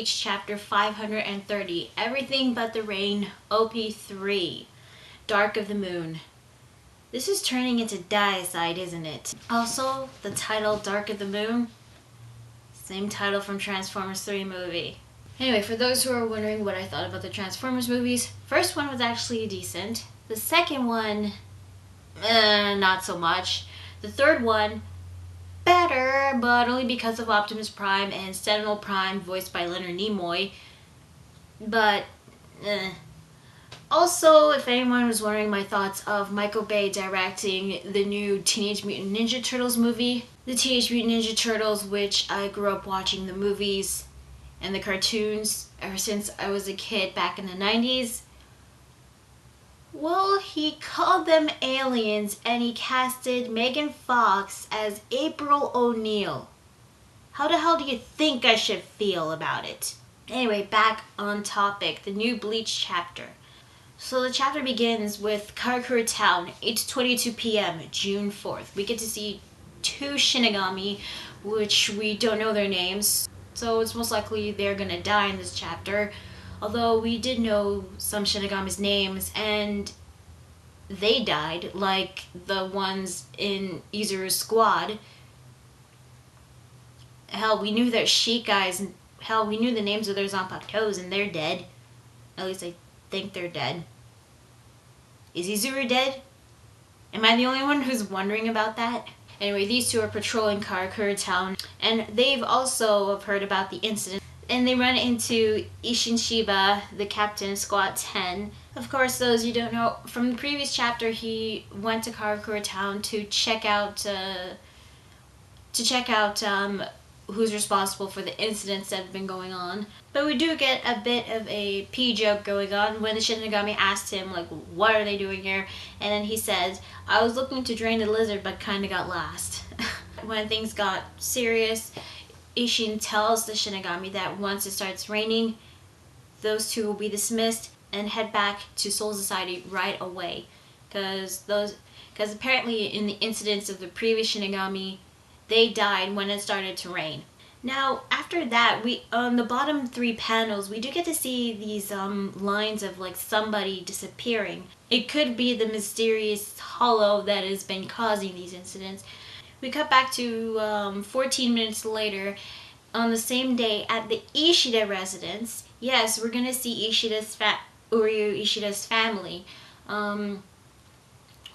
Bleach chapter 530, Everything But the Rain, OP3, Dark of the Moon. This is turning into Diacide, isn't it? Also, the title Dark of the Moon, same title from Transformers 3 movie. Anyway, for those who are wondering what I thought about the Transformers movies, first one was actually decent. The second one, not so much. The third one, better, but only because of Optimus Prime and Sentinel Prime, voiced by Leonard Nimoy. But, Also, if anyone was wondering my thoughts of Michael Bay directing the new Teenage Mutant Ninja Turtles movie, the Teenage Mutant Ninja Turtles, which I grew up watching the movies and the cartoons ever since I was a kid back in the 90s. Well, he called them aliens and he casted Megan Fox as April O'Neil. How the hell do you think I should feel about it? Anyway, back on topic, the new Bleach chapter. So the chapter begins with Karakura Town, 8:22 p.m., June 4th. We get to see two Shinigami, which we don't know their names, so it's most likely they're gonna die in this chapter. Although we did know some Shinigami's names, and they died, like the ones in Izuru's squad. Hell, we knew their Sheik guys, and hell, we knew the names of their Zanpakutos, and they're dead. At least I think they're dead. Is Izuru dead? Am I the only one who's wondering about that? Anyway, these two are patrolling Karakura Town, and they've also heard about the incident. And they run into Ishin Shiba, the captain of Squad 10. Of course, those you don't know, from the previous chapter, he went to Karakura Town to check out who's responsible for the incidents that have been going on. But we do get a bit of a pee joke going on when the Shinigami asked him, like, what are they doing here? And then he says, I was looking to drain the lizard, but kinda got lost. When things got serious, Ishin tells the Shinigami that once it starts raining, those two will be dismissed and head back to Soul Society right away. Because apparently in the incidents of the previous Shinigami, they died when it started to rain. Now, after that, we on the bottom three panels, we do get to see these lines of like somebody disappearing. It could be the mysterious hollow that has been causing these incidents. We cut back to 14 minutes later, on the same day at the Ishida residence. Yes, we're gonna see Uryu Ishida's family.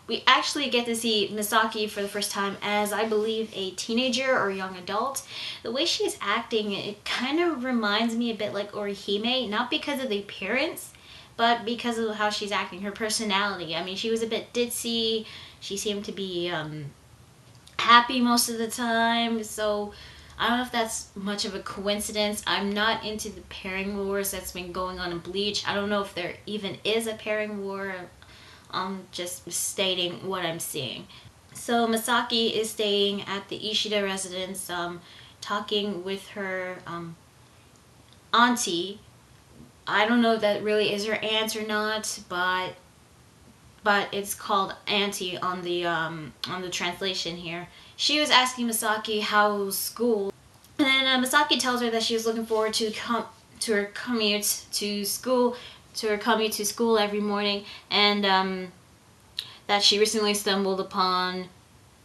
We actually get to see Misaki for the first time as, I believe, a teenager or young adult. The way she's acting, it kind of reminds me a bit like Orihime, not because of the appearance, but because of how she's acting, her personality. I mean, she was a bit ditzy, she seemed to be happy most of the time, so I don't know if that's much of a coincidence. I'm not into the pairing wars that's been going on in Bleach. I don't know if there even is a pairing war. I'm just stating what I'm seeing. So Misaki is staying at the Ishida residence, talking with her auntie. I don't know if that really is her aunt or not, but it's called auntie on the translation here. She was asking Misaki how's school, and then Misaki tells her that she was looking forward to her commute to school every morning, and that she recently stumbled upon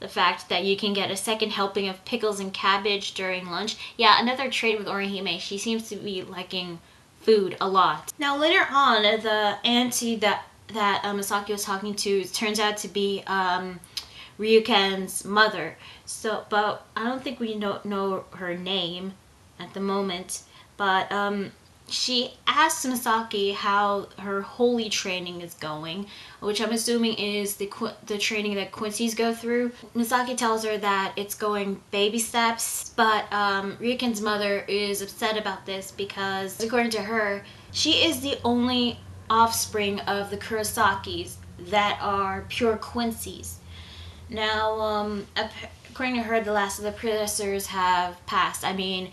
the fact that you can get a second helping of pickles and cabbage during lunch. Yeah, another trait with Orihime. She seems to be liking food a lot. Now later on, the auntie that Misaki was talking to turns out to be Ryuken's mother. So, but I don't think we know her name at the moment. But she asks Misaki how her holy training is going, which I'm assuming is the training that Quincy's go through. Misaki tells her that it's going baby steps, but Ryuken's mother is upset about this because, according to her, she is the only offspring of the Kurosakis that are pure Quincy's. Now, according to her, the last of the predecessors have passed. I mean,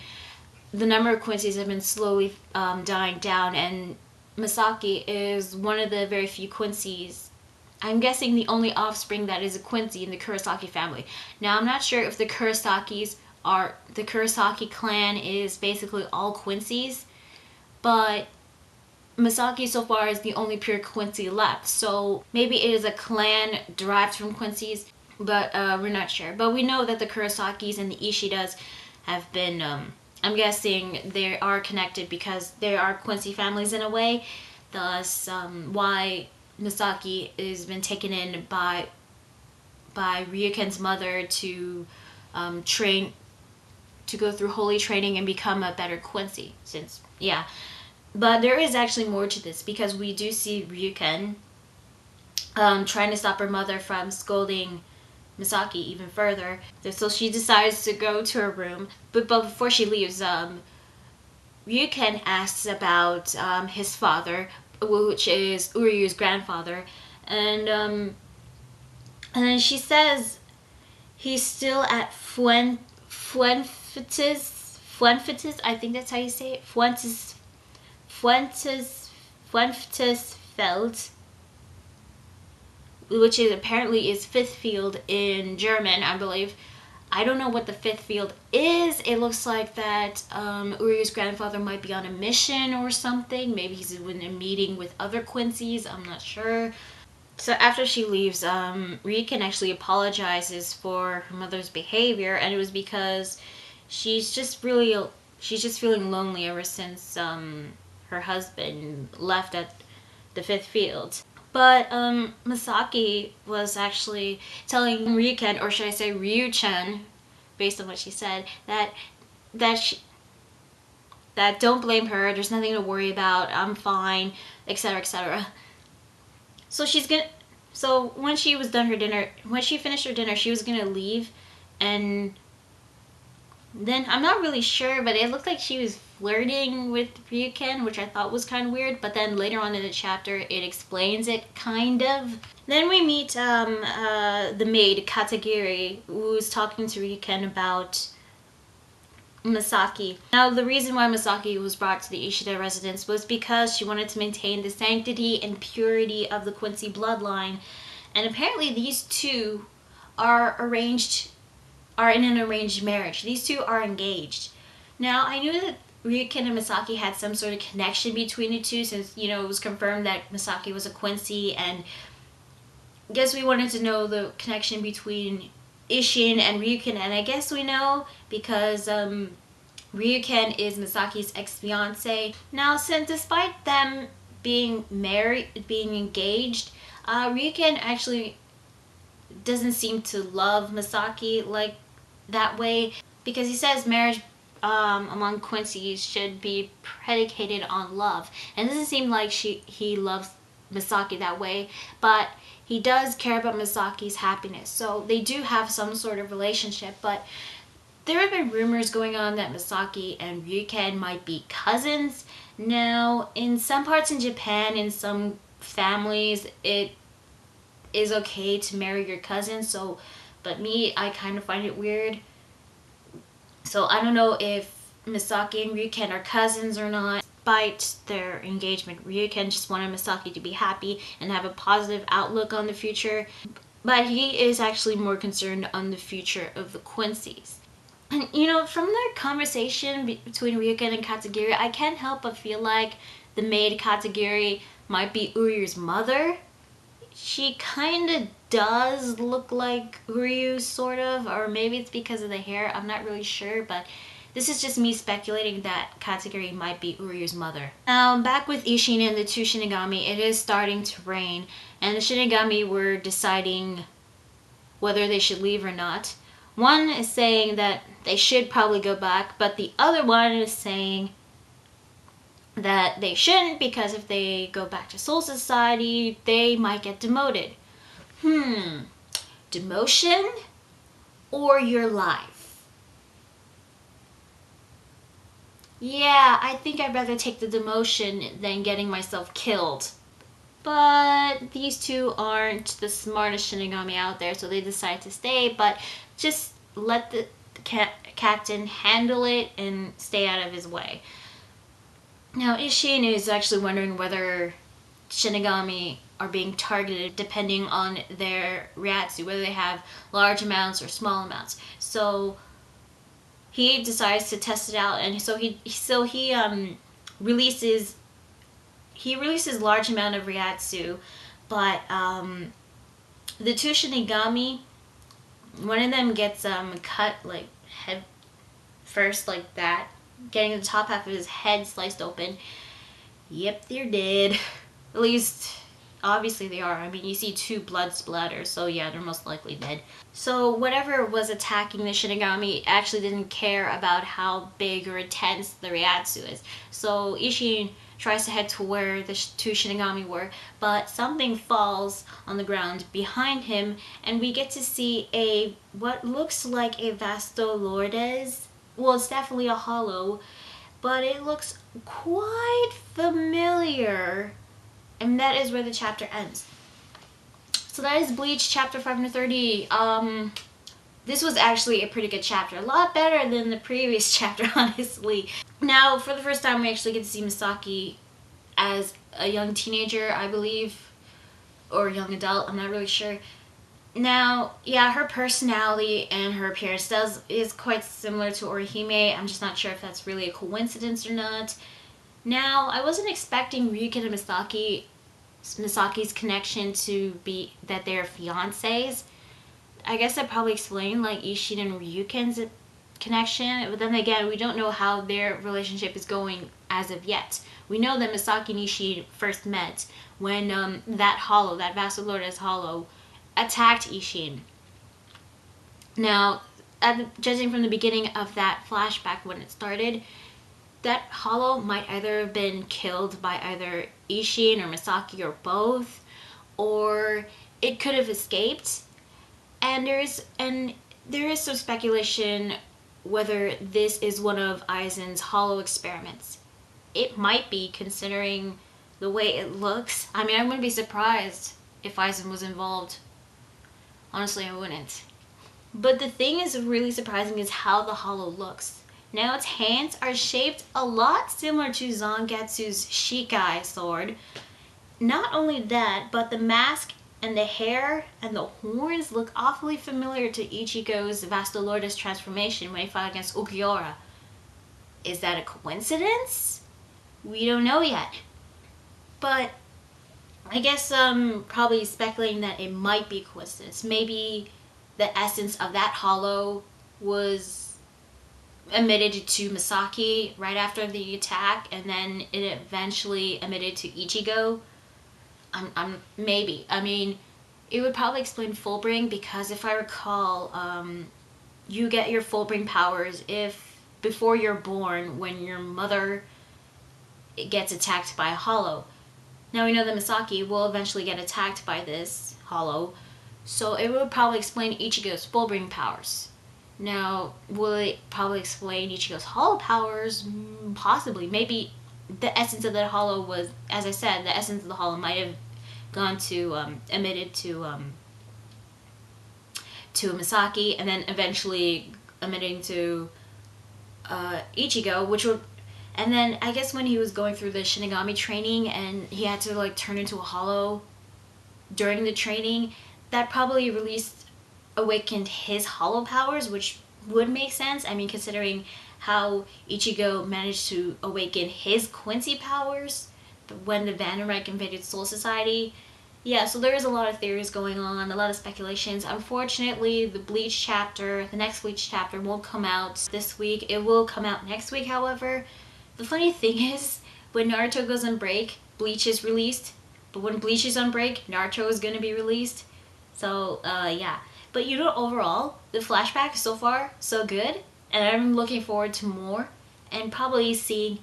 the number of Quincy's have been slowly dying down, and Misaki is one of the very few Quincy's. I'm guessing the only offspring that is a Quincy in the Kurosaki family. Now, I'm not sure if the Kurosaki clan is basically all Quincy's, but Misaki so far is the only pure Quincy left. So maybe it is a clan derived from Quincy's, but we're not sure. But we know that the Kurosakis and the Ishidas have been, I'm guessing they are connected because they are Quincy families in a way. Thus, why Misaki has been taken in by Ryuken's mother to train, to go through holy training and become a better Quincy. Since, yeah. But there is actually more to this because we do see Ryuken trying to stop her mother from scolding Misaki even further. So she decides to go to her room. But before she leaves, Ryuken asks about his father, which is Uryu's grandfather. And then she says he's still at Fuenfitis, I think that's how you say it. Fuentes Feld, which is apparently is fifth field in German, I believe. I don't know what the fifth field is. It looks like that Uryu's grandfather might be on a mission or something. Maybe he's in a meeting with other Quincy's. I'm not sure. So after she leaves, Ryuken actually apologizes for her mother's behavior, and it was because she's just feeling lonely ever since her husband left at the fifth field. But Misaki was actually telling Ryuken, or should I say Ryu-chan, based on what she said, that don't blame her. There's nothing to worry about. I'm fine, etc., etc. So when she was done her dinner, when she finished her dinner, she was gonna leave, and then I'm not really sure, but it looked like she was flirting with Ryuken, which I thought was kind of weird. But then later on in the chapter, it explains it kind of. Then we meet the maid Katagiri, who's talking to Ryuken about Misaki. Now, the reason why Misaki was brought to the Ishida residence was because she wanted to maintain the sanctity and purity of the Quincy bloodline, and apparently these two are in an arranged marriage. These two are engaged. Now, I knew that Ryuken and Misaki had some sort of connection between the two, since, you know, it was confirmed that Misaki was a Quincy, and I guess we wanted to know the connection between Ishin and Ryuken, and I guess we know because Ryuken is Misaki's ex-fiance. Now, since despite them being engaged, Ryuken actually doesn't seem to love Misaki like that way, because he says marriage among Quincy's should be predicated on love, and it doesn't seem like he loves Misaki that way, but he does care about Misaki's happiness. So they do have some sort of relationship, but there have been rumors going on that Misaki and Ryuken might be cousins. Now, in some parts in Japan, in some families, it is okay to marry your cousin, but me, I kind of find it weird. So I don't know if Misaki and Ryuken are cousins or not. Despite their engagement, Ryuken just wanted Misaki to be happy and have a positive outlook on the future, but he is actually more concerned on the future of the Quincy's. And you know, from their conversation between Ryuken and Katagiri, I can't help but feel like the maid Katagiri might be Uryu's mother. She kind of does look like Uryu, sort of, or maybe it's because of the hair. I'm not really sure, but this is just me speculating that Katagiri might be Uryu's mother. Now, back with Ishin and the two Shinigami, it is starting to rain, and the Shinigami were deciding whether they should leave or not. One is saying that they should probably go back, but the other one is saying that they shouldn't, because if they go back to Soul Society, they might get demoted. Demotion or your life? Yeah, I think I'd rather take the demotion than getting myself killed. But these two aren't the smartest Shinigami out there, so they decide to stay, but just let the captain handle it and stay out of his way. Now, Ishin is actually wondering whether Shinigami are being targeted depending on their Ryatsu, whether they have large amounts or small amounts. So he decides to test it out, and so he releases large amount of Ryatsu, but the two Shinigami, one of them gets cut like head first like that, getting the top half of his head sliced open. Yep, they're dead. At least, obviously they are. I mean, you see 2 blood splatters, so yeah, they're most likely dead. So whatever was attacking the Shinigami actually didn't care about how big or intense the Ryatsu is. So Ishin tries to head to where the 2 Shinigami were, but something falls on the ground behind him, and we get to see what looks like a Vasto Lourdes. Well, it's definitely a hollow, but it looks quite familiar. And that is where the chapter ends. So that is Bleach chapter 530. This was actually a pretty good chapter. A lot better than the previous chapter, honestly. Now, for the first time, we actually get to see Misaki as a young teenager, I believe. Or young adult, I'm not really sure. Now, yeah, her personality and her appearance is quite similar to Orihime. I'm just not sure if that's really a coincidence or not. Now, I wasn't expecting Ryuken and Misaki's connection to be that they're fiancés. I guess that probably explained like Ishin and Ryuken's connection, but then again, we don't know how their relationship is going as of yet. We know that Misaki and Ishin first met when that Vasto Lourdes hollow attacked Ishin. Now, judging from the beginning of that flashback when it started, that hollow might either have been killed by either Ishin or Misaki or both, or it could have escaped. And there is some speculation whether this is one of Aizen's hollow experiments. It might be, considering the way it looks. I mean, I wouldn't be surprised if Aizen was involved. Honestly, I wouldn't. But the thing is really surprising is how the hollow looks. Now, its hands are shaped a lot similar to Zangetsu's Shikai sword. Not only that, but the mask and the hair and the horns look awfully familiar to Ichigo's Vasto Lourdes transformation when he fought against Ukiura. Is that a coincidence? We don't know yet. But I guess probably speculating that it might be a coincidence. Maybe the essence of that hollow was emitted to Misaki right after the attack, and then it eventually emitted to Ichigo. Maybe. I mean, it would probably explain Fullbring, because if I recall, you get your Fullbring powers if before you're born, when your mother gets attacked by a hollow. Now we know that Misaki will eventually get attacked by this hollow, so it would probably explain Ichigo's Fullbring powers. Now, will it probably explain Ichigo's hollow powers? Possibly. Maybe the essence of that hollow was, as I said, the essence of the hollow might have gone to, emitted to Misaki, and then eventually emitting to Ichigo, which would, and then I guess when he was going through the Shinigami training and he had to like turn into a hollow during the training, that probably awakened his hollow powers, which would make sense. I mean, considering how Ichigo managed to awaken his Quincy powers when the Vandermeck invaded Soul Society. Yeah, so there is a lot of theories going on, a lot of speculations. Unfortunately, the next Bleach chapter won't come out this week. It will come out next week, however. The funny thing is, when Naruto goes on break, Bleach is released. But when Bleach is on break, Naruto is going to be released. So, yeah. But overall, the flashback so far, so good. And I'm looking forward to more. And probably seeing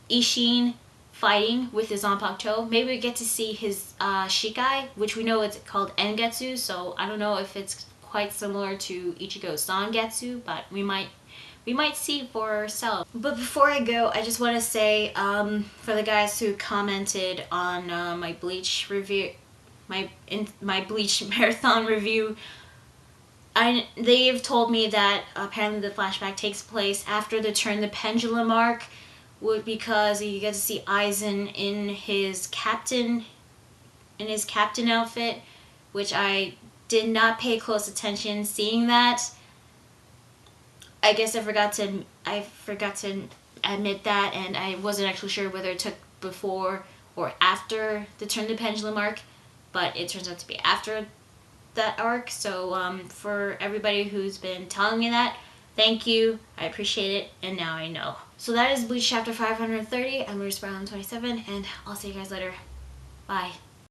Ishin fighting with his Zanpakuto. Maybe we get to see his Shikai, which we know it's called Engetsu. So I don't know if it's quite similar to Ichigo's Zangetsu, but we might see for ourselves. But before I go, I just want to say, for the guys who commented on my Bleach review, my Bleach marathon review, they've told me that apparently the flashback takes place after the Turn the Pendulum arc, because you get to see Aizen in his captain outfit, which I did not pay close attention seeing that. I guess I forgot to admit that, and I wasn't actually sure whether it took before or after the Turn the Pendulum arc, but it turns out to be after that arc. So for everybody who's been telling me that, thank you. I appreciate it, and now I know. So that is Bleach chapter 530. I'm Luis Brown 27, and I'll see you guys later. Bye.